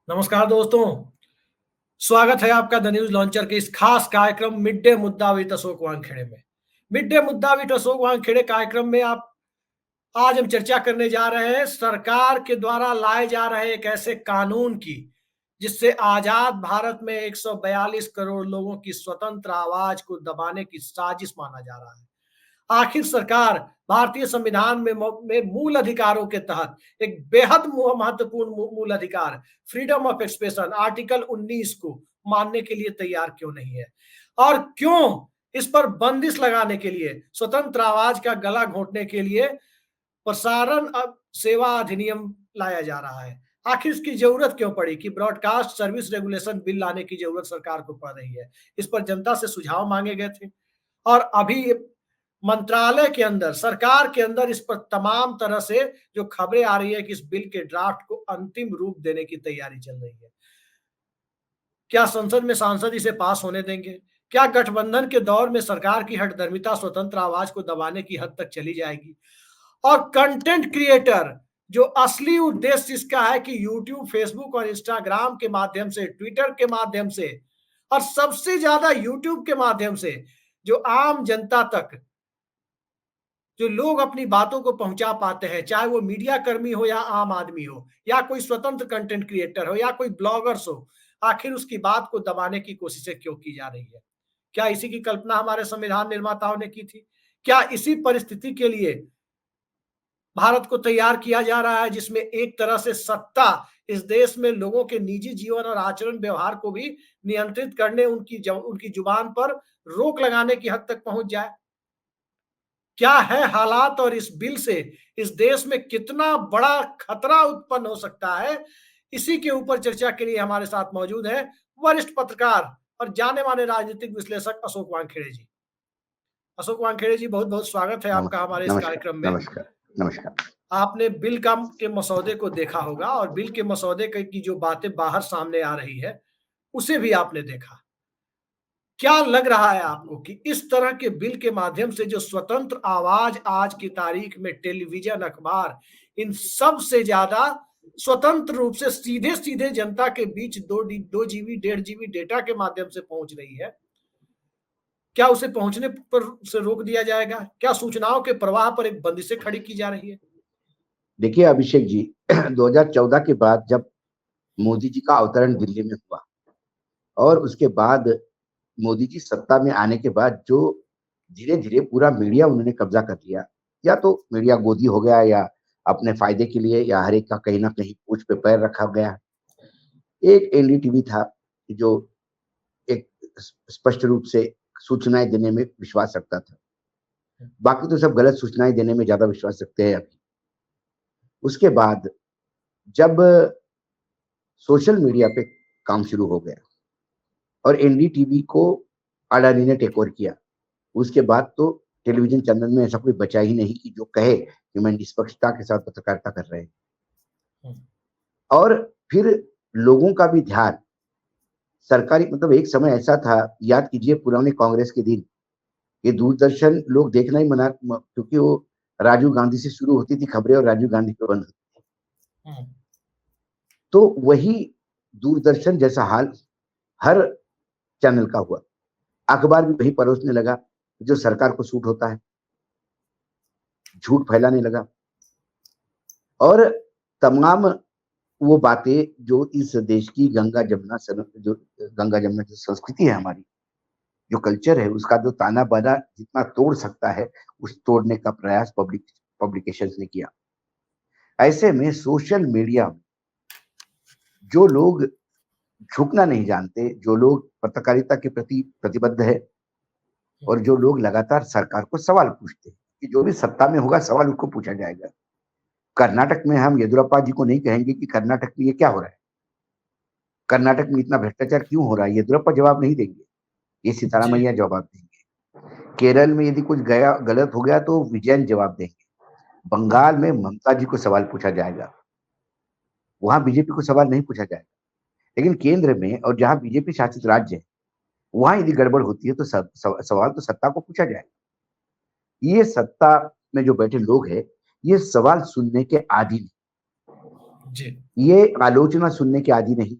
नमस्कार दोस्तों। स्वागत है आपका द न्यूज लॉन्चर के इस खास कार्यक्रम मिड डे मुद्दा विद अशोक वानखेड़े में। मिड डे मुद्दा विद अशोक वानखेड़े कार्यक्रम में आप आज हम चर्चा करने जा रहे हैं सरकार के द्वारा लाए जा रहे एक ऐसे कानून की जिससे आजाद भारत में 142 करोड़ लोगों की स्वतंत्र आवाज को दबाने की साजिश माना जा रहा है। आखिर सरकार भारतीय संविधान में मूल अधिकारों के तहत एक बेहद महत्वपूर्ण मूल अधिकार फ्रीडम ऑफ एक्सप्रेशन आर्टिकल 19 को मानने के लिए तैयार क्यों नहीं है और क्यों इस पर बंदिश लगाने के लिए स्वतंत्र आवाज का गला घोंटने के लिए प्रसारण सेवा अधिनियम लाया जा रहा है। आखिर इसकी जरूरत क्यों पड़ी कि ब्रॉडकास्ट सर्विस रेगुलेशन बिल लाने की जरूरत सरकार को पड़ रही है। इस पर जनता से सुझाव मांगे गए थे और अभी मंत्रालय के अंदर सरकार के अंदर इस पर तमाम तरह से जो खबरें आ रही है कि इस बिल के ड्राफ्ट को अंतिम रूप देने की तैयारी चल रही है। क्या संसद में सांसद इसे पास होने देंगे? क्या गठबंधन के दौर में सरकार की हठधर्मिता स्वतंत्र आवाज को दबाने की हद तक चली जाएगी? और कंटेंट क्रिएटर जो असली उद्देश्य इसका है कि यूट्यूब, फेसबुक और इंस्टाग्राम के माध्यम से, ट्विटर के माध्यम से और सबसे ज्यादा यूट्यूब के माध्यम से जो आम जनता तक जो लोग अपनी बातों को पहुंचा पाते हैं, चाहे वो मीडिया कर्मी हो या आम आदमी हो या कोई स्वतंत्र कंटेंट क्रिएटर हो या कोई ब्लॉगर्स हो, आखिर उसकी बात को दबाने की कोशिशें क्यों की जा रही है? क्या इसी की कल्पना हमारे संविधान निर्माताओं ने की थी? क्या इसी परिस्थिति के लिए भारत को तैयार किया जा रहा है जिसमें एक तरह से सत्ता इस देश में लोगों के निजी जीवन और आचरण व्यवहार को भी नियंत्रित करने, उनकी जुबान पर रोक लगाने की हद तक पहुंच जाए? क्या है हालात और इस बिल से इस देश में कितना बड़ा खतरा उत्पन्न हो सकता है? इसी के ऊपर चर्चा के लिए हमारे साथ मौजूद है वरिष्ठ पत्रकार और जाने माने राजनीतिक विश्लेषक अशोक वानखेड़े जी। अशोक वानखेड़े जी, बहुत बहुत स्वागत है आपका हमारे इस नमस्कार कार्यक्रम में। नमस्कार नमस्कार। आपने बिल के मसौदे को देखा होगा और बिल के मसौदे की जो बातें बाहर सामने आ रही है उसे भी आपने देखा। क्या लग रहा है आपको कि इस तरह के बिल के माध्यम से जो स्वतंत्र आवाज आज की तारीख में टेलीविजन, अखबार, इन सब से ज्यादा स्वतंत्र रूप से सीधे सीधे जनता के बीच 2 जीबी 1.5 जीबी डेटा के माध्यम से पहुंच रही है, क्या उसे पहुंचने पर से रोक दिया जाएगा? क्या सूचनाओं के प्रवाह पर एक बंदिशें खड़ी की जा रही है? देखिए अभिषेक जी, 2014 के बाद जब मोदी जी का अवतरण दिल्ली में हुआ और उसके बाद मोदी जी सत्ता में आने के बाद जो धीरे धीरे पूरा मीडिया उन्होंने कब्जा कर लिया, या तो मीडिया गोदी हो गया या अपने फायदे के लिए, या हर एक का कहीं ना कहीं पूंछ पे पैर रखा गया। एक एनडीटीवी था जो एक स्पष्ट रूप से सूचनाएं देने में विश्वास रखता था, बाकी तो सब गलत सूचनाएं देने में ज्यादा विश्वास रखते हैं अभी। उसके बाद जब सोशल मीडिया पे काम शुरू हो गया और एनडीटीवी को अडानी ने टेक ओवर किया, उसके बाद तो टेलीविजन चैनल में ऐसा कोई बचा ही नहीं कि जो कहे कि मैं निष्पक्षता के साथ पत्रकारिता कर रहे हैं। और फिर लोगों का भी ध्यान सरकारी, मतलब एक समय ऐसा था, याद कीजिए पुराने कांग्रेस के दिन, ये दूरदर्शन लोग देखना ही मना, क्योंकि वो राजीव गांधी से शुरू होती थी खबरें और राजीव गांधी पे बंद होती थी। तो वही दूरदर्शन जैसा हाल हर चैनल का हुआ। अखबार भी वही परोसने लगा जो सरकार को सूट होता है, झूठ फैलाने लगा और तमाम वो बातें जो इस देश की गंगा जमुना जो संस्कृति है हमारी, जो कल्चर है, उसका जो ताना बाना जितना तोड़ सकता है उस तोड़ने का प्रयास पब्लिकेशंस ने किया। ऐसे में सोशल मीडिया जो लोग झुकना नहीं जानते, जो लोग पत्रकारिता के प्रति प्रतिबद्ध है और जो लोग लगातार सरकार को सवाल पूछते हैं कि जो भी सत्ता में होगा सवाल उसको पूछा जाएगा। कर्नाटक में हम येदियुरप्पा जी को नहीं कहेंगे कि कर्नाटक में ये क्या हो रहा है, कर्नाटक में इतना भ्रष्टाचार क्यों हो रहा है, येदियुरप्पा जवाब नहीं देंगे, ये सिद्धारामैया जवाब देंगे। केरल में यदि कुछ गया गलत हो गया तो विजयन जवाब देंगे। बंगाल में ममता जी को सवाल पूछा जाएगा, वहां बीजेपी को सवाल नहीं पूछा जाएगा। लेकिन केंद्र में और जहां बीजेपी शासित राज्य है, वहां यदि गड़बड़ होती है तो सवाल तो सत्ता को पूछा जाएगा। ये सत्ता में जो बैठे लोग हैं, ये सवाल सुनने के आदी नहीं। जी। ये आलोचना सुनने के आदी नहीं,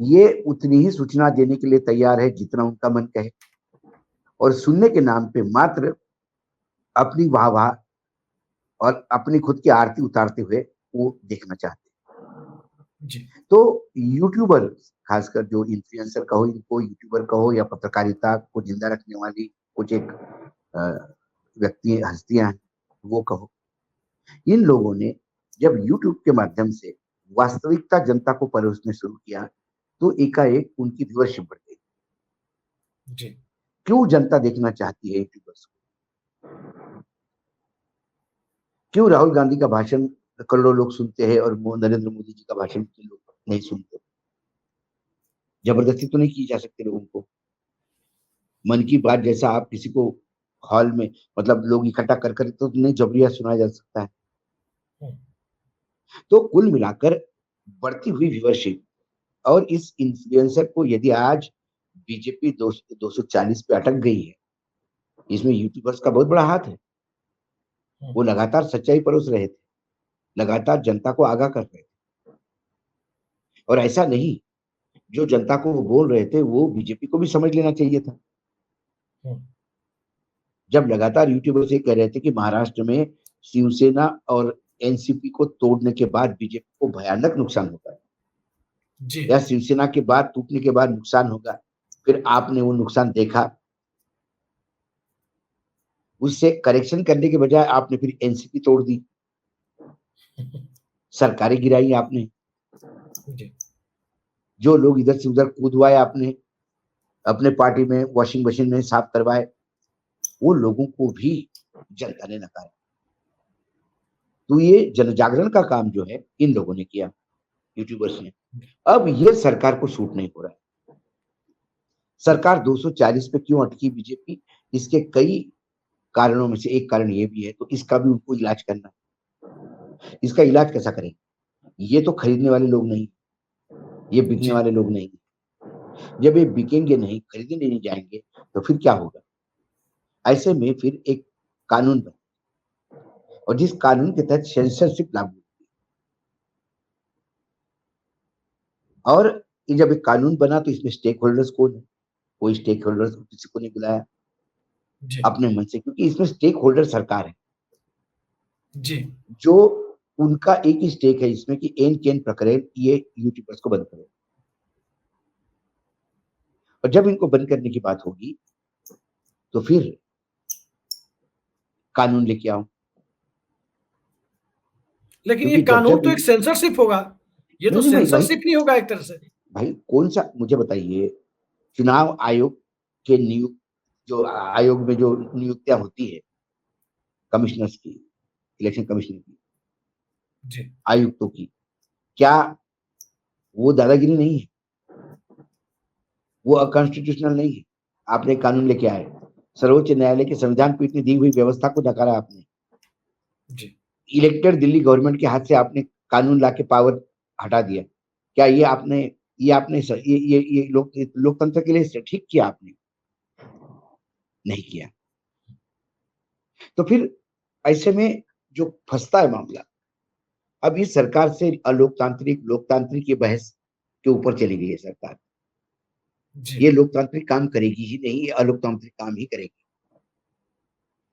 ये उतनी ही सूचना देने के लिए तैयार है जितना उनका मन कहे, और सुनने के नाम पे मात्र अपनी वाह और अपनी खुद की आरती उतारते हुए वो देखना चाहते हैं। जी। तो यूट्यूबर, खासकर जो इन्फ्लुएंसर कहो, इनको यूट्यूबर कहो, या पत्रकारिता को जिंदा रखने वाली कुछ एक व्यक्ति हस्तियां हैं वो कहो, इन लोगों ने जब यूट्यूब के माध्यम से वास्तविकता जनता को परोसने शुरू किया, तो एकाएक उनकी व्यूअरशिप बढ़ गई। जी। क्यों जनता देखना चाहती है यूट्यूबर्स को? क्यों राहुल गांधी का भाषण करोड़ों लोग सुनते हैं और नरेंद्र मोदी जी का भाषण क्यों लोग नहीं सुनते? जबरदस्ती तो नहीं की जा सकती लोगों को। मन की बात जैसा आप किसी को हॉल में, मतलब लोग इकट्ठा कर कर तो नहीं जबरिया सुनाया जा सकता है। तो कुल मिलाकर बढ़ती हुई व्यूअरशिप और इस इन्फ्लुएंसर को यदि आज बीजेपी 240 पे अटक गई है, इसमें यूट्यूबर्स का बहुत बड़ा हाथ है। वो लगातार सच्चाई परोस रहे थे, लगातार जनता को आगाह कर रहे थे, और ऐसा नहीं, जो जनता को वो बोल रहे थे वो बीजेपी को भी समझ लेना चाहिए था। जब लगातार यूट्यूबर्स ये कह रहे थे कि महाराष्ट्र में शिवसेना और एनसीपी को तोड़ने के बाद बीजेपी को भयानक नुकसान होगा, जी। या शिवसेना के बाद टूटने के बाद नुकसान होगा, फिर आपने वो नुकसान देखा, उससे करेक्शन करने के बजाय आपने फिर एनसीपी तोड़ दी, सरकारें गिराई आपने, जी। जो लोग इधर से उधर कूदवाए आपने, अपने पार्टी में वॉशिंग मशीन में साफ करवाए, वो लोगों को भी जनता ने नकारा। तो ये जन जागरण का काम जो है इन लोगों ने किया, यूट्यूबर्स ने। अब ये सरकार को सूट नहीं हो रहा है। सरकार 240 पे क्यों अटकी बीजेपी? इसके कई कारणों में से एक कारण ये भी है, तो इसका भी उनको इलाज करना है। इसका इलाज कैसा करें? ये तो खरीदने वाले लोग नहीं, ये बिकने वाले लोग नहीं। जब ये बिकेंगे नहीं, खरीदने नहीं जाएंगे, तो फिर क्या होगा? ऐसे में फिर एक कानून बना, और जिस कानून के तहत सेंसरशिप लागू होगी, और ये जब एक कानून बना तो इसमें स्टेक होल्डर्स कौन है? कोई स्टेक होल्डर्स को किसी को नहीं बुलाया अपने मन से, क्योंकि इसमें स्टेक होल्डर सरकार है, जी। जो उनका एक ही स्टेक है इसमें कि एन केन प्रकरण ये यूट्यूबर्स को बंद करे। और जब इनको बंद करने की बात होगी तो फिर कानून लेके आओ। लेकिन ये क्योंकि जब कानून जब तो एक सेंसरशिप होगा, ये तो नहीं नहीं भाई, सेंसरशिप नहीं होगा एक तरह से। भाई कौन सा मुझे बताइए, चुनाव आयोग के नियुक्त, जो आयोग में जो नियुक्तियां होती है कमिश्नर्स की, इलेक्शन कमिश्नर की, जी। आयुक्तों की, क्या वो दादागिरी नहीं है? वो अकॉन्स्टिट्यूशनल नहीं है? आपने कानून लेके आए, सर्वोच्च न्यायालय के संविधान पीठ ने दी हुई व्यवस्था को नकारा आपने, जी। इलेक्टेड दिल्ली गवर्नमेंट के हाथ से आपने कानून लाके पावर हटा दिया। क्या ये लोकतंत्र के लिए ठीक किया आपने? नहीं किया। तो फिर ऐसे में जो फंसता है मामला, अब इस सरकार से अलोकतांत्रिक लोकतांत्रिक ये बहस के ऊपर चली गई है सरकार। ये लोकतांत्रिक काम करेगी ही नहीं, ये अलोकतांत्रिक काम ही करेगी।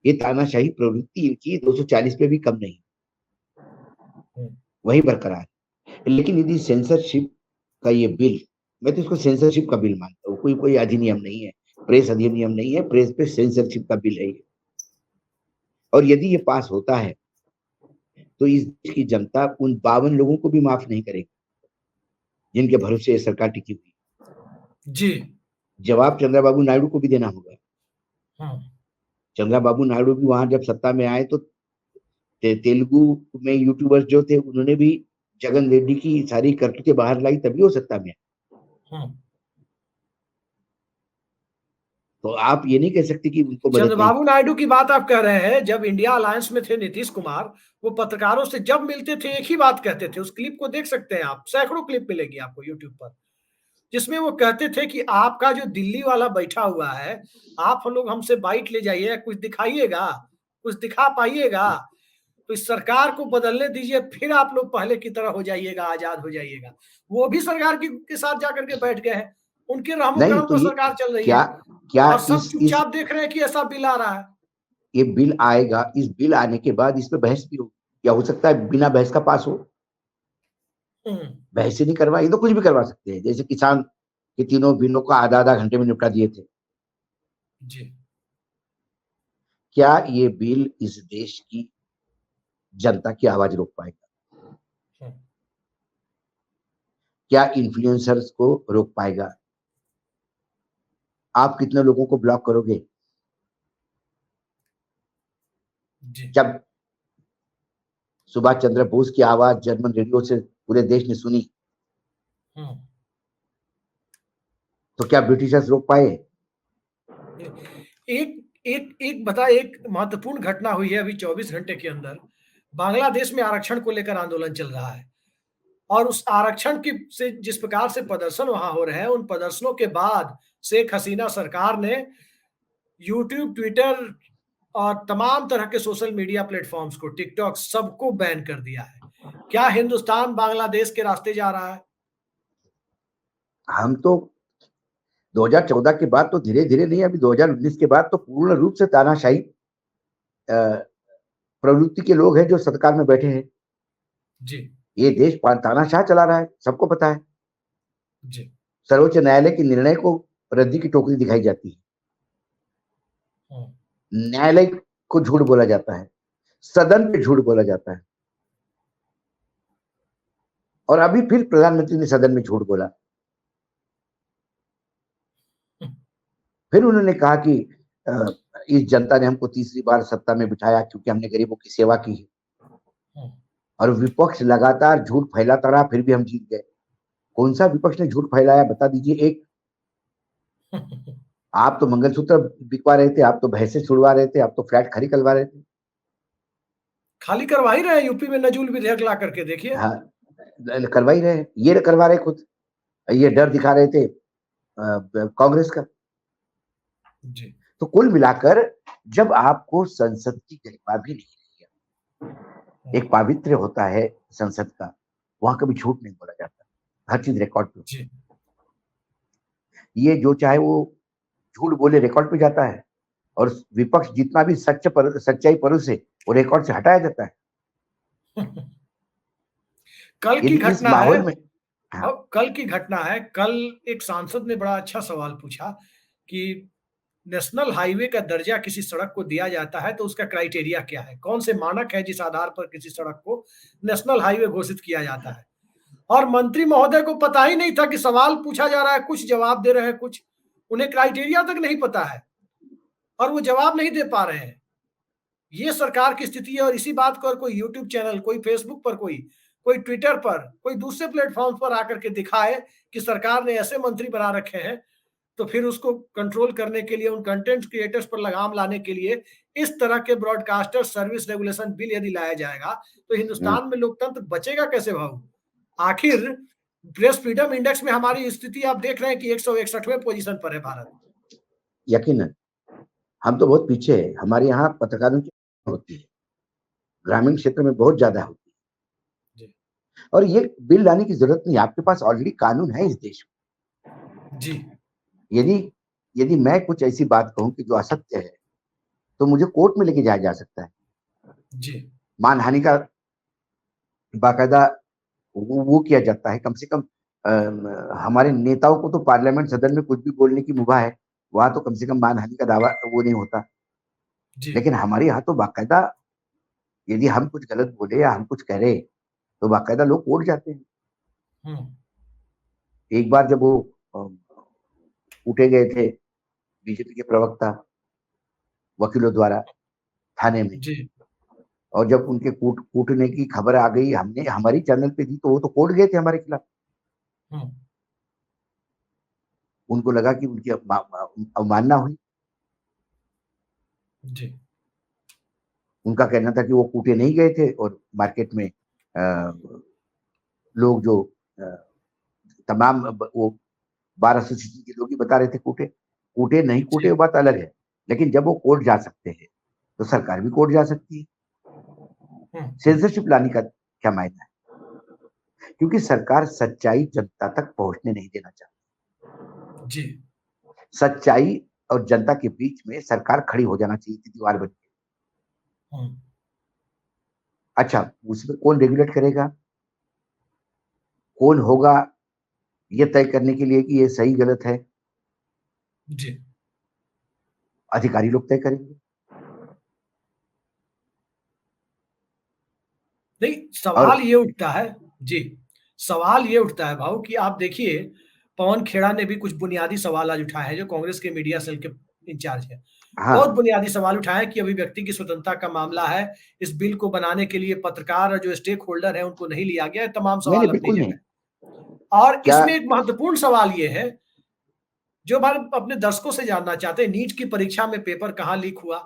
ये तानाशाही प्रवृत्ति इनकी 240 पे भी कम नहीं, वही बरकरार। लेकिन यदि सेंसरशिप का ये बिल, मैं तो इसको सेंसरशिप का बिल मानता हूँ, कोई कोई अधिनियम नहीं है, प्रेस अधिनियम नहीं है, प्रेस पे सेंसरशिप का बिल है ये। और यदि ये पास होता है तो इस देश की जनता उन 52 लोगों को भी माफ नहीं करेगी जिनके भरोसे ये सरकार टिकी हुई। जी। जवाब चंद्रबाबू नायडू को भी देना होगा। हाँ। चंद्रबाबू नायडू भी वहां जब सत्ता में आए तो तेलुगु में यूट्यूबर्स जो थे उन्होंने भी जगन रेड्डी की सारी करतूतें बाहर लाई, तभी वो सत्ता में आए। तो आप ये नहीं कह सकते कि उनको मदद नहीं। चंद्रबाबू नायडू की बात आप कह रहे हैं, जब इंडिया अलायंस में थे नीतीश कुमार, वो पत्रकारों से जब मिलते थे एक ही बात कहते थे। उस क्लिप को देख सकते हैं आप, सैकड़ों क्लिप मिलेगी आपको यूट्यूब पर, जिसमें वो कहते थे कि आपका जो दिल्ली वाला बैठा हुआ है, आप हम लोग हमसे बाइट ले जाइए, कुछ दिखाइएगा, कुछ दिखा पाइएगा। तो इस सरकार को बदलने दीजिए, फिर आप लोग पहले की तरह हो जाइएगा, आजाद हो जाइएगा। वो भी सरकार के साथ जाकर के बैठ गए हैं, उनके रहमो नहीं करम तो पर ये सरकार चल रही क्या है क्या और सब इस चुपचाप देख रहे हैं कि ऐसा बिल आ रहा है। ये बिल आएगा, इस बिल आने के बाद इस पे बहस भी हो, या हो सकता है बिना बहस का पास हो। बहस ही नहीं करवा, ये तो कुछ भी करवा सकते हैं, जैसे किसान के तीनों बिलों को आधा आधा घंटे में निपटा दिए थे। जी। क्या ये बिल इस देश की जनता की आवाज रोक पाएगा? क्या इन्फ्लुएंसर्स को रोक पाएगा? आप कितने लोगों को ब्लॉक करोगे? जी। जब सुभाष चंद्र बोस की आवाज जर्मन रेडियो से पूरे देश ने सुनी, तो क्या ब्रिटिशर्स रोक पाए? एक एक एक बता एक महत्वपूर्ण घटना हुई है अभी 24 घंटे के अंदर। बांग्लादेश में आरक्षण को लेकर आंदोलन चल रहा है और उस आरक्षण की से जिस प्रकार से प्रदर्शन वहां हो रहे हैं, उन प्रदर्शनों के बाद शेख हसीना सरकार ने यूट्यूब, ट्विटर और तमाम तरह के सोशल मीडिया प्लेटफॉर्म्स को, टिकटॉक, सबको बैन कर दिया है। क्या हिंदुस्तान बांग्लादेश के रास्ते जा रहा है? हम तो 2014 के बाद तो धीरे धीरे नहीं, अभी 2019 के बाद तो पूर्ण रूप से तानाशाही प्रवृत्ति के लोग हैं जो सरकार में बैठे हैं। जी। ये देश तानाशाह चला रहा है, सबको पता है। जी। सर्वोच्च न्यायालय के निर्णय को रद्दी की टोकरी दिखाई जाती है, न्यायालय को झूठ बोला जाता है, सदन पे झूठ बोला जाता है, और अभी फिर प्रधानमंत्री ने सदन में झूठ बोला। फिर उन्होंने कहा कि इस जनता ने हमको तीसरी बार सत्ता में बिठाया क्योंकि हमने गरीबों की सेवा की है। और विपक्ष लगातार झूठ फैलाता रहा, फिर भी हम जीत गए। कौन सा विपक्ष ने झूठ फैलाया, बता दीजिए एक। आप तो मंगलसूत्र बिकवा रहे थे, आप तो भैंसे छुड़वा रहे थे, आप तो फ्लैट खड़ी करवा रहे थे। खाली करवा ही रहे हैं, यूपी में नजूल विधेयक ला करके देखिए। हाँ, करवा ही रहे, ये करवा रहे खुद, ये डर दिखा रहे थे कांग्रेस का। जी। तो कुल मिलाकर जब आपको संसद की गरिमा भी नहीं रही, एक पावित्र्य होता है संसद का, वहां कभी झूठ नहीं बोला जाता, हर चीज रिकॉर्ड पे। जी। ये जो चाहे वो झूठ बोले रिकॉर्ड पे जाता है, और विपक्ष जितना भी सच्चाई परोसे वो रिकॉर्ड से हटाया जाता है। कल की यदि इस घटना है, माहौल में हाँ, अब कल की घटना है, कल एक सांसद ने बड़ा अच्छा सवाल पूछा कि नेशनल हाईवे का दर्जा किसी सड़क को दिया जाता है तो उसका क्राइटेरिया क्या है? कौन से मानक है जिस आधार पर किसी सड़क को नेशनल हाईवे घोषित किया जाता है? और मंत्री महोदय को पता ही नहीं था कि सवाल पूछा जा रहा है, कुछ जवाब दे रहे हैं, कुछ उन्हें क्राइटेरिया तक नहीं पता है और वो जवाब नहीं दे पा रहे हैं। ये सरकार की स्थिति है और इसी बात को कोई यूट्यूब चैनल, कोई फेसबुक पर, कोई ट्विटर पर, कोई दूसरे प्लेटफॉर्म पर आकर के दिखाए कि सरकार ने ऐसे मंत्री बना रखे हैं, तो फिर उसको कंट्रोल करने के लिए, उन कंटेंट क्रिएटर्स पर लगाम लाने के लिए इस तरह के ब्रॉडकास्टर सर्विस रेगुलेशन बिल यदि लाया जाएगा, तो हिंदुस्तान में लोकतंत्र बचेगा कैसे भाऊ? आखिर प्रेस फ्रीडम इंडेक्स में हमारी स्थिति आप देख रहे हैं कि 161वें पोजीशन पर है भारत। यकीनन हम तो बहुत पीछे है। हमारे यहाँ पत्रकारों की होती है, ग्रामीण क्षेत्र में बहुत ज्यादा होती है। और ये बिल लाने की जरूरत नहीं, आपके पास ऑलरेडी कानून है इस देश में। जी। यदि यदि मैं कुछ ऐसी बात कहूं कि जो असत्य है, तो मुझे कोर्ट में लेके जाया जा सकता है। जी। मानहानि का बाकायदा वो किया जाता है। कम से कम हमारे नेताओं को तो पार्लियामेंट सदन में कुछ भी बोलने की मुभा है, वहां तो कम से कम मानहानि का दावा वो नहीं होता। जी। लेकिन हमारे यहाँ तो बाकायदा यदि हम कुछ गलत बोले या हम कुछ कह रहे, तो बाकायदा लोग कोर्ट जाते हैं। एक बार जब वो कूटे गए थे बीजेपी के प्रवक्ता वकीलों द्वारा थाने में, जी। और जब उनके कूटने की खबर आ गई, हमने हमारी चैनल पे दी, तो वो तो कोर्ट गए थे हमारे खिलाफ। उनको लगा कि उनकी अवमानना हुई। जी। उनका कहना था कि वो कूटे नहीं गए थे, और मार्केट में लोग जो तमाम वो 1200 सीसी के लोग ही बता रहे थे कूटे कूटे नहीं कूटे, वो बात अलग है। लेकिन जब वो कोर्ट जा सकते हैं, तो सरकार भी कोर्ट जा सकती है। सेंसरशिप लाने का क्या मायना है? क्योंकि सरकार सच्चाई जनता तक पहुंचने नहीं देना चाहती। जी। सच्चाई और जनता के बीच में सरकार खड़ी हो जाना चाहिए थी दीवार बन के। हम्म। अच्छा, उसमें कौन रेगुलेट करेगा? कौन होगा ये तय करने के लिए कि ये सही गलत है? जी। अधिकारी लोग तय करेंगे। नहीं, और सवाल ये उठता है। जी। सवाल ये उठता है भाऊ कि आप देखिए, पवन खेड़ा ने भी कुछ बुनियादी सवाल आज उठाए हैं, जो कांग्रेस के मीडिया सेल के इंचार्ज हैं। बहुत हाँ, बुनियादी सवाल उठाए कि अभिव्यक्ति की स्वतंत्रता का मामला है, इस बिल को बनाने के लिए पत्रकार और जो स्टेक होल्डर है उनको नहीं लिया गया है, तमाम नहीं सवाल नहीं अपनी बिल्कुल नहीं। जगह। और क्या? इसमें एक महत्वपूर्ण सवाल ये है, जो हमारे अपने दर्शकों से जानना चाहते हैं, नीट की परीक्षा में पेपर कहाँ लीक हुआ?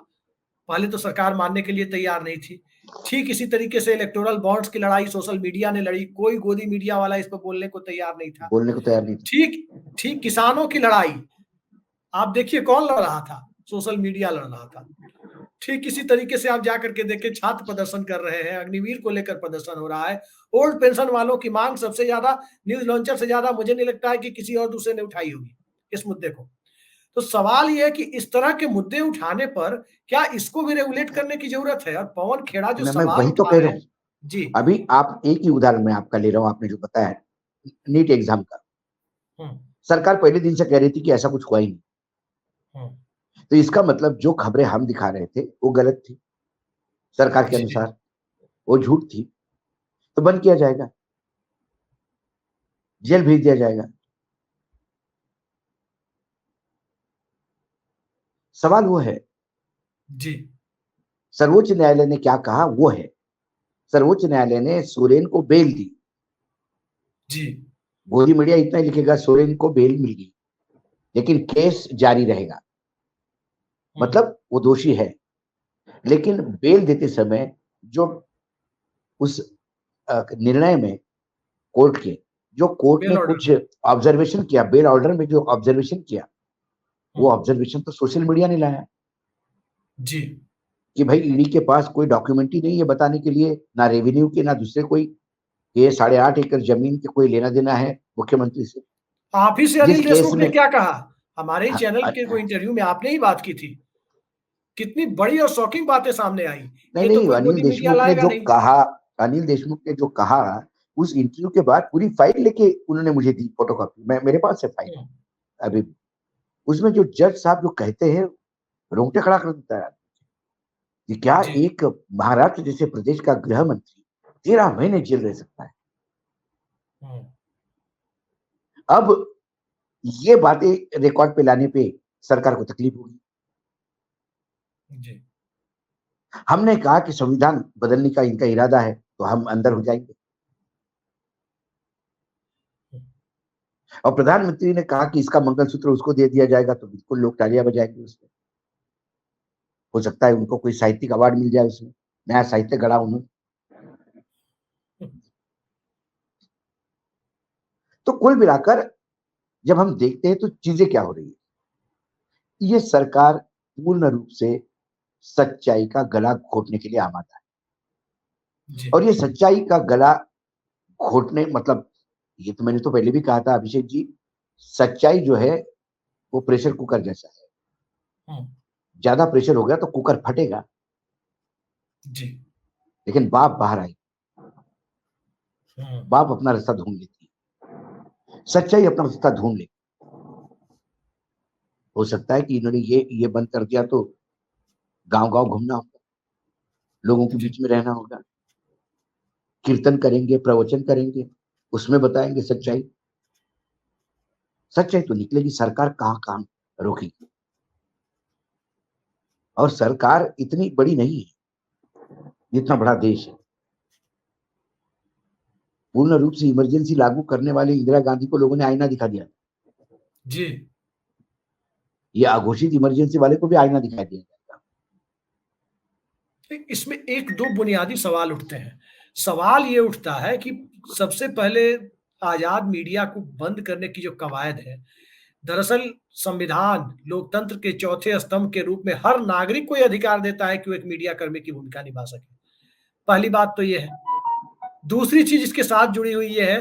पहले तो सरकार मानने के लिए तैयार नहीं थी। ठीक इसी तरीके से इलेक्टोरल बॉन्ड्स की लड़ाई सोशल मीडिया ने लड़ी, कोई गोदी मीडिया वाला इस पर बोलने को तैयार नहीं था। बोलने को तैयार नहीं थे। ठीक ठीक किसानों की लड़ाई, आप देखिए कौन लड़ रहा था? सोशल मीडिया लड़ रहा था। ठीक इसी तरीके से आप जाकर के देखिए, छात्र प्रदर्शन कर रहे हैं, अग्निवीर को लेकर प्रदर्शन हो रहा है। ओल्ड पेंशन वालों की मांग सबसे ज्यादा न्यूज़ लॉन्चर से ज्यादा मुझे नहीं लगता है कि किसी और दूसरे ने उठाई होगी इस मुद्दे को। तो सवाल ये है कि इस तरह के मुद्दे उठाने पर क्या इसको भी रेगुलेट करने की जरूरत है? और पवन खेड़ा जो मैं सवाल वही तो उठा कह रहे रहा हैं। हूँ। जी। अभी आप एक ही उदाहरण मैं आपका ले रहा हूँ, आपने जो बताया नीट एग्जाम का। हम्म। सरकार पहले दिन से कह रही थी कि ऐसा कुछ हुआ ही नहीं। हम्म। तो इसका मतलब जो खबरें हम दिखा रहे थे वो गलत थी सरकार के जी। अनुसार, वो झूठ थी। तो बंद किया जाएगा, जेल भेज दिया जाएगा। सवाल वो है, जी। सर्वोच्च न्यायालय ने क्या कहा वो है। सर्वोच्च न्यायालय ने सोरेन को बेल दी। जी। गोदी मीडिया इतना ही लिखेगा सोरेन को बेल मिल गई, लेकिन केस जारी रहेगा। हम्म। मतलब वो दोषी है। लेकिन बेल देते समय जो उस निर्णय में कोर्ट के, जो कोर्ट ने बेल ऑर्डर कुछ में। ऑब्जर्वेशन किया, बेल ऑर्डर में जो ऑब्जर्वेशन किया, वो हम्म। ऑब्जर्वेशन तो सोशल मीडिया ने लाया जी। कि भाई ईडी के पास कोई डॉक्यूमेंट ही नहीं है बताने के लिए, ना रेवेन्यू के ना दूसरे कोई, ये 8.5 एकड़ जमीन के कोई लेना देना है मुख्यमंत्री से। आप ही से जिस अनिल केस देशमुख ने में क्या कहा? हमारे ही हाँ, चैनल के कोई इंटरव्यू में आपने ही बात की थी। कितनी बड़ी और शॉकिंग बातें सामने आई। नहीं ये तो नहीं, कोई अनिल गोदी मीडिया देशमुख ने लाएगा जो नहीं। कहा, अनिल देशमुख ने जो कहा, उस इंटरव्यू के बाद पूरी फाइल लेके उन्होंने मुझे दी, फोटोकॉपी, मैं मेरे पास है फाइल हम्म। अभी। उसमें जो जज साहब जो कहते हैं, रोंगटे खड़ा कर देता है कि क्या जी। एक महाराष्ट्र जैसे प्रदेश का गृह मंत्री 13 महीने जेल रह सकता है। हम्म। अब ये बातें रिकॉर्ड पे लाने पे सरकार को तकलीफ होगी। जी। हमने कहा कि संविधान बदलने का इनका इरादा है तो हम अंदर हो जाएंगे, और प्रधानमंत्री ने कहा कि इसका मंगलसूत्र उसको दे दिया जाएगा तो बिल्कुल लोग तालियां बजाएंगे उसमें। हो सकता है उनको कोई साहित्यिक अवार्ड मिल जाए, उसमें नया साहित्य गढ़ा उन्होंने। तो कुल मिलाकर जब हम देखते हैं तो चीजें क्या हो रही है, ये सरकार पूर्ण रूप से सच्चाई का गला घोटने के लिए आमादा है। जी। और ये सच्चाई का गला घोटने मतलब, ये तो मैंने तो पहले भी कहा था अभिषेक जी, सच्चाई जो है वो प्रेशर कुकर जैसा है। हम्म। ज्यादा प्रेशर हो गया तो कुकर फटेगा। जी। लेकिन बाप बाहर आई, हम्म। बाप अपना रास्ता ढूंढ लेती है, सच्चाई अपना रास्ता ढूंढ ले। हो सकता है कि इन्होंने ये बंद कर दिया तो गांव गांव घूमना होगा, लोगों के जी। बीच में रहना होगा, कीर्तन करेंगे, प्रवचन करेंगे, उसमें बताएंगे जी। सच्चाई। सच्चाई तो निकलेगी, सरकार कहाँ कहाँ रोकेगी। और सरकार इतनी बड़ी नहीं है, इतना बड़ा देश है। पूर्ण रूप से इमरजेंसी लागू करने वाले इंदिरा गांधी को लोगों ने आईना दिखा दिया। जी। ये अघोषित इमरजेंसी वाले को भी आईना दिखा दिया जाएगा। इसमें एक दो बुनियादी सवाल उठते हैं। सवाल ये उठता है कि सबसे पहले आजाद मीडिया को बंद करने की जो कवायद है, दरअसल संविधान लोकतंत्र के चौथे स्तंभ के रूप में हर नागरिक को यह अधिकार देता है कि वो एक मीडिया कर्मी की भूमिका निभा सके। पहली बात तो ये है। दूसरी चीज इसके साथ जुड़ी हुई ये है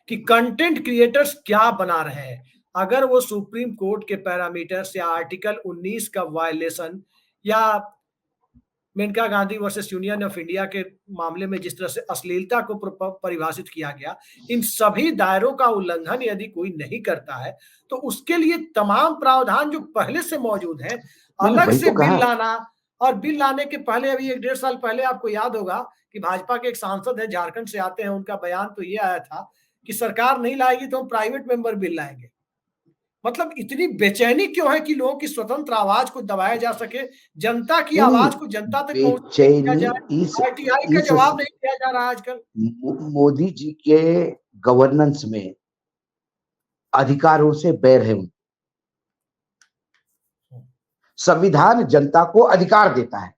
कि कंटेंट क्रिएटर्स क्या बना रहे हैं। अगर वो सुप्रीम कोर्ट के पैरामीटर्स या आर्टिकल 19 का वायलेशन या Maneka Gandhi versus union of India के मामले में जिस तरह से अश्लीलता को परिभाषित किया गया, इन सभी दायरों का उल्लंघन यदि कोई नहीं करता है तो उसके लिए तमाम प्रावधान जो पहले से मौजूद हैं, अलग वही से तो बिल कहा। लाना। और बिल लाने के पहले अभी 1 डेढ़ साल पहले आपको याद होगा कि भाजपा के एक सांसद है, झारखंड से आते हैं, उनका बयान तो ये आया था कि सरकार नहीं लाएगी तो हम प्राइवेट मेंबर बिल लाएंगे। मतलब इतनी बेचैनी क्यों है कि लोगों की स्वतंत्र आवाज को दबाया जा सके, जनता की नहीं आवाज को जनता तक पहुंचाया बेचैनी जाए। इस आरटीआई का इस जवाब नहीं दिया जा रहा आजकल। मोदी जी के गवर्नेंस में अधिकारों से बैर है। संविधान जनता को अधिकार देता है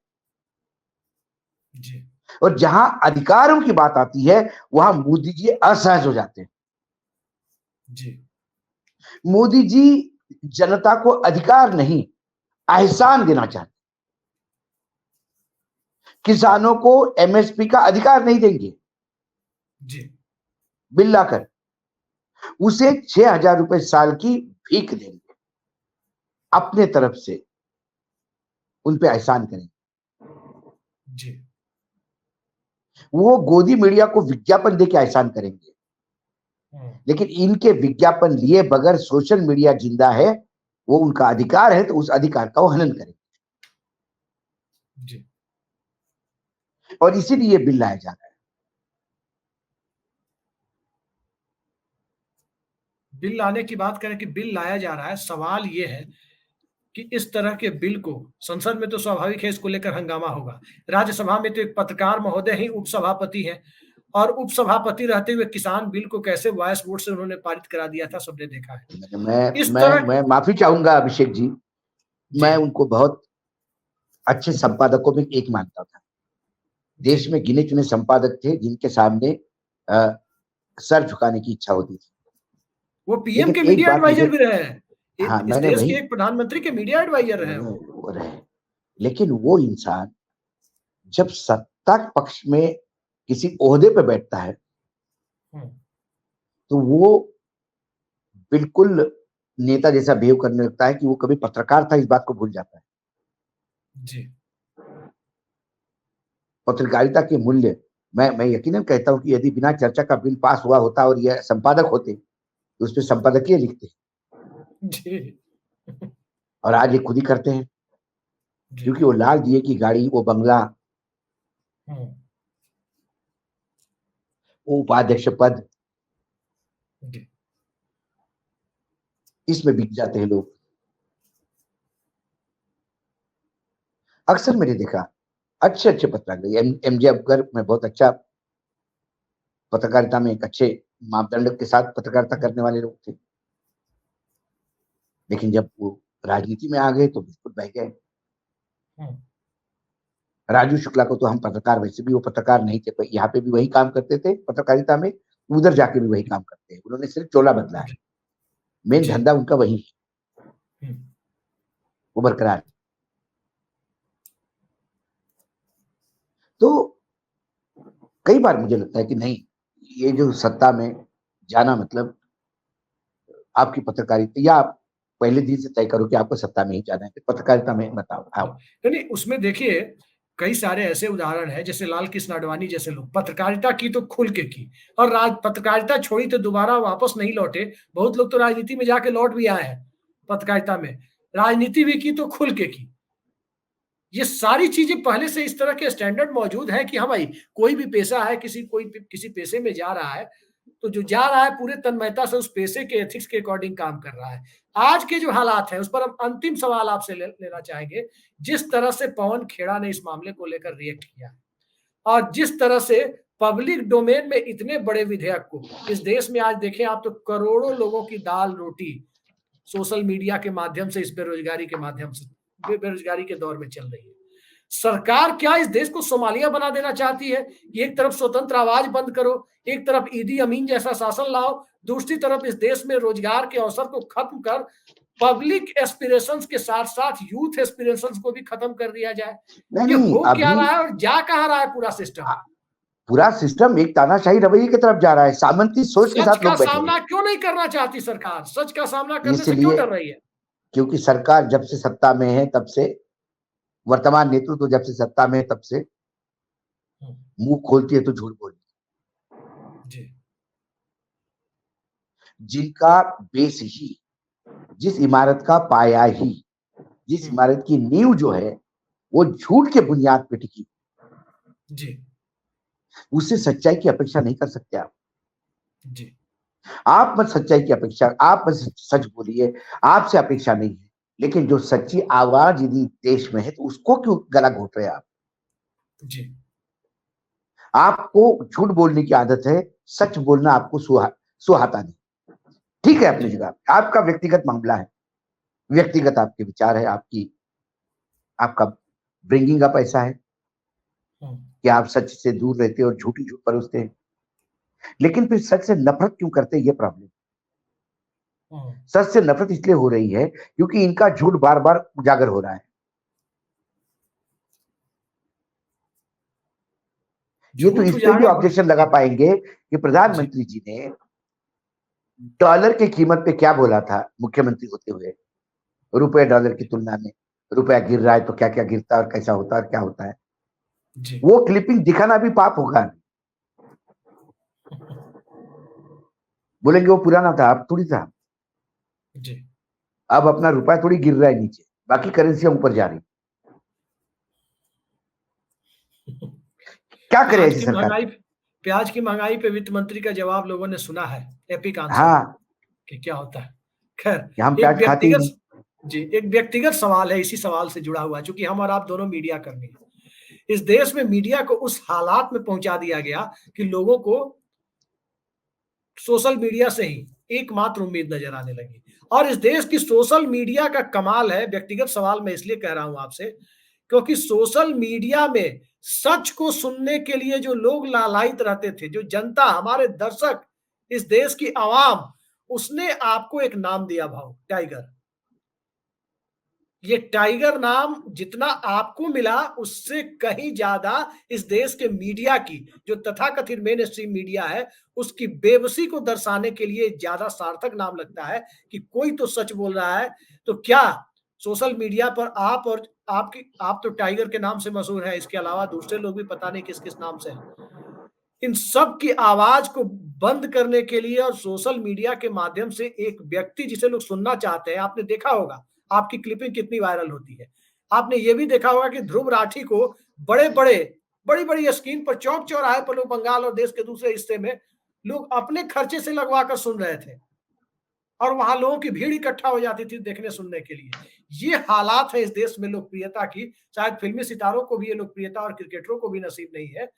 जी और जहां अधिकारों की बात आती है वहां मोदी जी असहज हो जाते हैं। जी मोदी जी जनता को अधिकार नहीं, एहसान देना चाहते। किसानों को एमएसपी का अधिकार नहीं देंगे जी बिल लाकर, उसे 6,000 रुपए साल की भीख देंगे, अपने तरफ से उन पे एहसान करेंगे। जी वो गोदी मीडिया को विज्ञापन देके एहसान करेंगे, लेकिन इनके विज्ञापन लिए बगैर सोशल मीडिया जिंदा है, वो उनका अधिकार है, तो उस अधिकार का वो हनन करेंगे। जी और इसीलिए बिल लाया जा रहा है। बिल लाने की बात करें कि बिल लाया जा रहा है, सवाल ये है कि इस तरह के बिल को संसद में तो स्वाभाविक है इसको लेकर हंगामा होगा। राज्यसभा में तो एक पत्रकार महोदय ही उपसभापति हैं और उपसभापति रहते हुए किसान बिल को कैसे वॉइस वोट से उन्होंने पारित करा दिया था, सबने देखा है। मैं इस मैं तरह मैं माफी चाहूंगा अभिषेक जी, जी मैं उनको बहुत अच्छे संपादकों में एक मानता था। देश जी में गिने चुने संपादक थे जिनके सामने सर झुकाने की इच्छा होती थी। वो पीएम लेकिन के एक मीडिया बात मुझे, एडवाइजर भी रहे हैं। हाँ इस मैंने देश वही के एक प्रधानमंत्री के मीडिया एडवाइजर रहे वो। वो रहे, लेकिन वो इंसान जब सत्ता पक्ष में किसी ओहदे पे बैठता है तो वो बिल्कुल नेता जैसा बिहेव करने लगता है कि वो कभी पत्रकार था, इस बात को भूल जाता है। जी पत्रकारिता के मूल्य, मैं यकीनन कहता हूं कि यदि बिना चर्चा का बिल पास हुआ होता और ये संपादक होते तो उस पर संपादकीय लिखते, जी और आज ये खुद ही करते हैं, जी क्योंकि वो लाल दिए की गाड़ी, वो बंगला, वो उपाध्यक्ष पद, जी इसमें बिक जाते हैं लोग। अक्सर मैंने देखा अच्छे अच्छे पत्रकार, एमजे अकबर में बहुत अच्छा पत्रकारिता में एक अच्छे मापदंड के साथ पत्रकारिता करने वाले लोग थे, लेकिन जब वो राजनीति में आ गए तो बिल्कुल बह गए। राजू शुक्ला को तो हम पत्रकार, वैसे भी वो पत्रकार नहीं थे, यहाँ पे भी वही काम करते थे पत्रकारिता में, उधर जाके भी वही काम करते हैं, उन्होंने सिर्फ चोला बदला है, मेन धंधा उनका वही है, वो बरकरार। तो कई बार मुझे लगता है कि नहीं, ये जो सत्ता में जाना मतलब आपकी पत्रकारिता, या आप पहले दिन से तय करो कि आपको सत्ता में ही जाना है, पत्रकारिता में बताओ आओ। नहीं, उसमें देखिए कई सारे ऐसे उदाहरण हैं, जैसे लाल कृष्ण आडवाणी जैसे लोग पत्रकारिता की तो खुल के की और पत्रकारिता छोड़ी तो दोबारा वापस नहीं लौटे। बहुत लोग तो राजनीति में जाके लौट भी आए हैं, पत्रकारिता में राजनीति भी की तो खुल के की। ये सारी चीजें पहले से इस तरह के स्टैंडर्ड मौजूद है कि हाँ भाई, कोई भी पेशा है, किसी पेशे में जा रहा है तो जो जा रहा है पूरे तन्मयता से उस पेशे के एथिक्स के अकॉर्डिंग काम कर रहा है। आज के जो हालात हैं उस पर हम अंतिम सवाल आपसे लेना चाहेंगे। जिस तरह से पवन खेड़ा ने इस मामले को लेकर रिएक्ट किया और जिस तरह से पब्लिक डोमेन में इतने बड़े विधेयक को इस देश में आज देखें आप तो करोड़ों लोगों की दाल रोटी सोशल मीडिया के माध्यम से, इस बेरोजगारी के माध्यम से, बेरोजगारी के दौर में चल रही है। सरकार क्या इस देश को सोमालिया बना देना चाहती है कि एक तरफ स्वतंत्र आवाज बंद करो, एक तरफ ईदी अमीन जैसा शासन लाओ, दूसरी तरफ इस देश में रोजगार के अवसर को खत्म कर पब्लिक एस्पिरेशंस के साथ साथ यूथ एस्पिरेशंस को भी खत्म कर दिया जाए। नहीं ये नहीं हो क्या अभी रहा है और जा कहां रहा है पूरा सिस्टम? पूरा सिस्टम एक तानाशाही रवैये की तरफ जा रहा है, सामंती सोच के सच साथ का लोग बैठे हैं। सामना क्यों नहीं करना चाहती सरकार? सच का सामना करने से क्यों इसलिए डर रही है? क्योंकि सरकार जब से सत्ता में है तब से, वर्तमान नेतृत्व जब से सत्ता में है तब से मुंह खोलती है तो झूठ बोलती है। जी जिनका बेस ही, जिस इमारत का पाया ही, जिस इमारत की नींव जो है वो झूठ के बुनियाद पे टिकी, जी उससे सच्चाई की अपेक्षा नहीं कर सकते आप। जी आप मत सच्चाई की अपेक्षा, आप मत सच बोलिए, आपसे अपेक्षा नहीं है, लेकिन जो सच्ची आवाज यदि देश में है तो उसको क्यों गला घोट रहे हैं आप? जी आपको झूठ बोलने की आदत है, सच बोलना आपको सुहाता नहीं। ठीक है, अपनी जी जगह आपका व्यक्तिगत मामला है, व्यक्तिगत आपके विचार है, आपकी आपका ब्रिंगिंग का पैसा है कि आप सच से दूर रहते हो और झूठी झूठ परोसते हैं, लेकिन फिर सच से नफरत क्यों करते हैं, ये प्रॉब्लम। सच से नफरत इसलिए हो रही है क्योंकि इनका झूठ बार बार उजागर हो रहा है। ये तो झूठ इस पे भी उजागर हो ऑब्जेक्शन लगा पाएंगे कि जी प्रधानमंत्री जी ने डॉलर की कीमत पे क्या बोला था मुख्यमंत्री होते हुए, रुपए डॉलर की तुलना में रुपया गिर रहा है तो क्या क्या गिरता है और कैसा होता है और क्या होता है, जी वो क्लिपिंग दिखाना भी पाप होगा। बोलेंगे वो पुराना था, अब थोड़ी था, जी अब अपना रुपया थोड़ी गिर रहा है नीचे, बाकी करेंसियां ऊपर जा रही। क्या करे प्याज ऐसी की सरकार? महंगाई प्याज की महंगाई पे वित्त मंत्री का जवाब लोगों ने सुना है, एपिक आंसर हाँ, कि क्या होता है। खैर, कि हम एक प्याज खाते ही नहीं। व्यक्तिगत जी, एक व्यक्तिगत सवाल है इसी सवाल से जुड़ा हुआ, चूँकि हम और आप दोनों मीडिया कर्मी हैं। इस देश में मीडिया को उस हालात में पहुँचा दिया गया कि लोगों को सोशल मीडिया से ही एकमात्र उम्मीद नज़र आने लगी। और इस देश की सोशल मीडिया का कमाल है, व्यक्तिगत सवाल मैं इसलिए कह रहा हूँ आपसे, क्योंकि सोशल मीडिया में सच को सुनने के लिए जो लोग लालायित रहते थे, जो जनता, हमारे दर्शक, इस देश की आवाम, उसने आपको एक नाम दिया भाऊ, टाइगर। ये टाइगर नाम जितना आपको मिला, उससे कहीं ज्यादा इस देश के मीडिया की, जो तथाकथित मेन स्ट्रीम मीडिया है, उसकी बेबसी को दर्शाने के लिए ज्यादा सार्थक नाम लगता है कि कोई तो सच बोल रहा है। तो क्या सोशल मीडिया पर आप और आप तो टाइगर के नाम से मशहूर है, इसके अलावा दूसरे लोग भी पता नहीं किस किस नाम से हैं। इन सब की आवाज को बंद करने के लिए और सोशल मीडिया के माध्यम से एक व्यक्ति जिसे लोग सुनना चाहते हैं, आपने देखा होगा आपकी क्लिपिंग कितनी वायरल होती है। आपने ये भी देखा होगा कि ध्रुव राठी को बड़े-बड़े, बड़ी-बड़ी स्क्रीन पर, चौक-चौराहे पर लोग, बंगाल और देश के दूसरे हिस्से में लोग अपने खर्चे से लगवा कर सुन रहे थे और वहां लोगों की भीड़ इकट्ठा हो जाती थी देखने सुनने के लिए। ये हालात है इस देश में लोकप्रियता की, शायद फिल्मी सितारों को भी ये लोकप्रियता और क्रिकेटरों को भी नसीब नहीं है।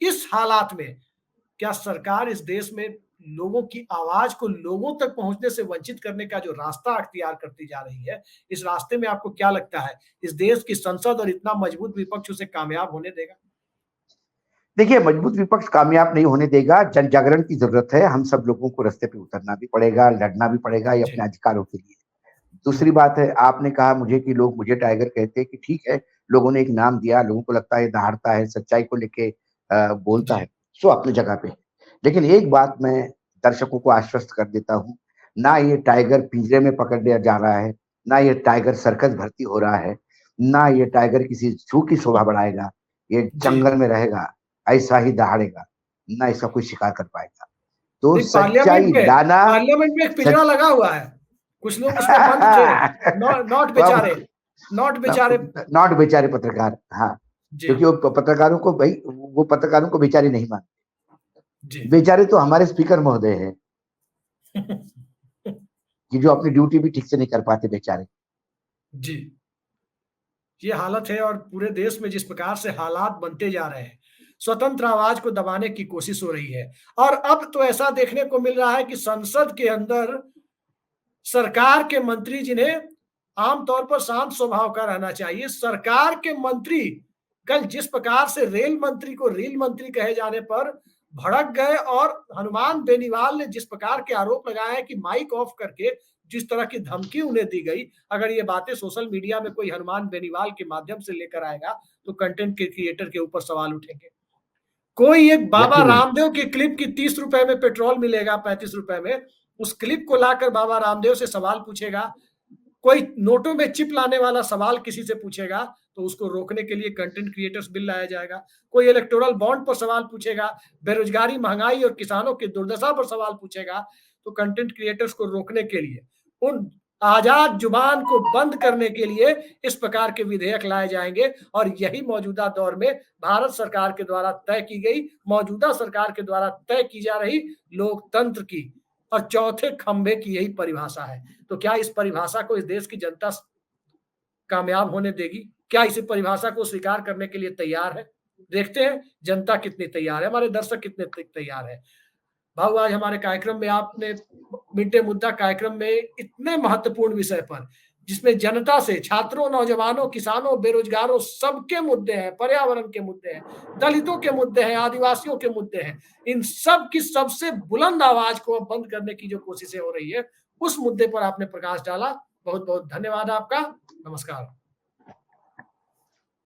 इस हालात में क्या सरकार इस देश में लोगों की आवाज को लोगों तक पहुंचने से वंचित करने का जो रास्ता अख्तियार करती जा रही है, इस रास्ते में आपको क्या लगता है, इस देश की संसद और इतना मजबूत विपक्ष उसे कामयाब होने देगा? देखिए, मजबूत विपक्ष कामयाब नहीं होने देगा, जन जागरण की जरूरत है, हम सब लोगों को रास्ते पे उतरना भी पड़ेगा, लड़ना भी पड़ेगा ये जी अपने अधिकारों के लिए। दूसरी बात है, आपने कहा मुझे कि लोग मुझे टाइगर कहते हैं, कि ठीक है, लोगों ने एक नाम दिया, लोगों को लगता है दहाड़ता है, सच्चाई को लेके बोलता जी है, सो अपनी जगह पे है। लेकिन एक बात मैं दर्शकों को आश्वस्त कर देता हूँ, ना ये टाइगर पिंजरे में पकड़ लिया जा रहा है, ना ये टाइगर सर्कस भर्ती हो रहा है, ना ये टाइगर किसी जू की शोभा बढ़ाएगा, ये जी जंगल में रहेगा, ऐसा ही दहाड़ेगा, ना इसका कोई शिकार कर पाएगा। तो नहीं, सच्चाई लाना, पार्लियामेंट में एक पिंजरा सच लगा हुआ है, कुछ लोग उसमें बंद थे। नॉट बेचारे, अब नॉट बेचारे। नॉट बेचारे पत्रकार, हाँ, जी क्योंकि वो पत्रकारों को भाई, वो पत्रकारों को बेचारे नहीं मानते। जी बेचारे तो हमारे स्पीकर महोदय हैं कि जो अपनी ड्यूटी भी ठीक से नहीं कर पाते बेचारे। जी, ये हालत है और पूरे देश में जिस प्रकार से हालात बनते जा रहे हैं, स्वतंत्र आवाज को दबाने की कोशिश हो रही है। और अब तो ऐसा देखने को मिल रहा है कि संसद के अंदर सरकार के मंत्री, जिन्हें आमतौर पर शांत स्वभाव का रहना चाहिए, सरकार के मंत्री कल जिस प्रकार से रेल मंत्री को रील मंत्री कहे जाने पर भड़क गए और हनुमान बेनीवाल ने जिस प्रकार के आरोप लगाए हैं कि माइक ऑफ करके जिस तरह की धमकी उन्हें दी गई, अगर ये बातें सोशल मीडिया में कोई हनुमान बेनीवाल के माध्यम से लेकर आएगा तो कंटेंट के क्रिएटर के ऊपर सवाल उठेंगे। कोई एक बाबा यकीनन। रामदेव की क्लिप की 30 रुपए में पेट्रोल मिलेगा, 35 रुपए में, उस क्लिप को लाकर बाबा रामदेव से सवाल पूछेगा, कोई नोटों में चिप लाने वाला सवाल किसी से पूछेगा तो उसको रोकने के लिए कंटेंट क्रिएटर्स बिल लाया जाएगा। कोई इलेक्टोरल बॉन्ड पर सवाल पूछेगा, बेरोजगारी, महंगाई और किसानों की दुर्दशा पर सवाल पूछेगा, तो कंटेंट क्रिएटर्स को रोकने के लिए, उन आजाद जुबान को बंद करने के लिए इस प्रकार के विधेयक लाए जाएंगे। और यही मौजूदा दौर में भारत सरकार के द्वारा तय की गई, मौजूदा सरकार के द्वारा तय की जा रही लोकतंत्र की और चौथे खंभे की यही परिभाषा है। तो क्या इस परिभाषा को इस देश की जनता कामयाब होने देगी? क्या इस परिभाषा को स्वीकार करने के लिए तैयार है? देखते हैं जनता कितनी तैयार है, हमारे दर्शक कितने तैयार है। भाऊ, आज हमारे कार्यक्रम में आपने मिड डे मुद्दा कार्यक्रम में इतने महत्वपूर्ण विषय पर, जिसमें जनता से, छात्रों, नौजवानों, किसानों, बेरोजगारों, सबके मुद्दे हैं, पर्यावरण के मुद्दे हैं, दलितों के मुद्दे हैं, आदिवासियों के मुद्दे हैं, इन सब की सबसे बुलंद आवाज को अब बंद करने की जो कोशिशें हो रही है, उस मुद्दे पर आपने प्रकाश डाला। बहुत बहुत धन्यवाद आपका। नमस्कार।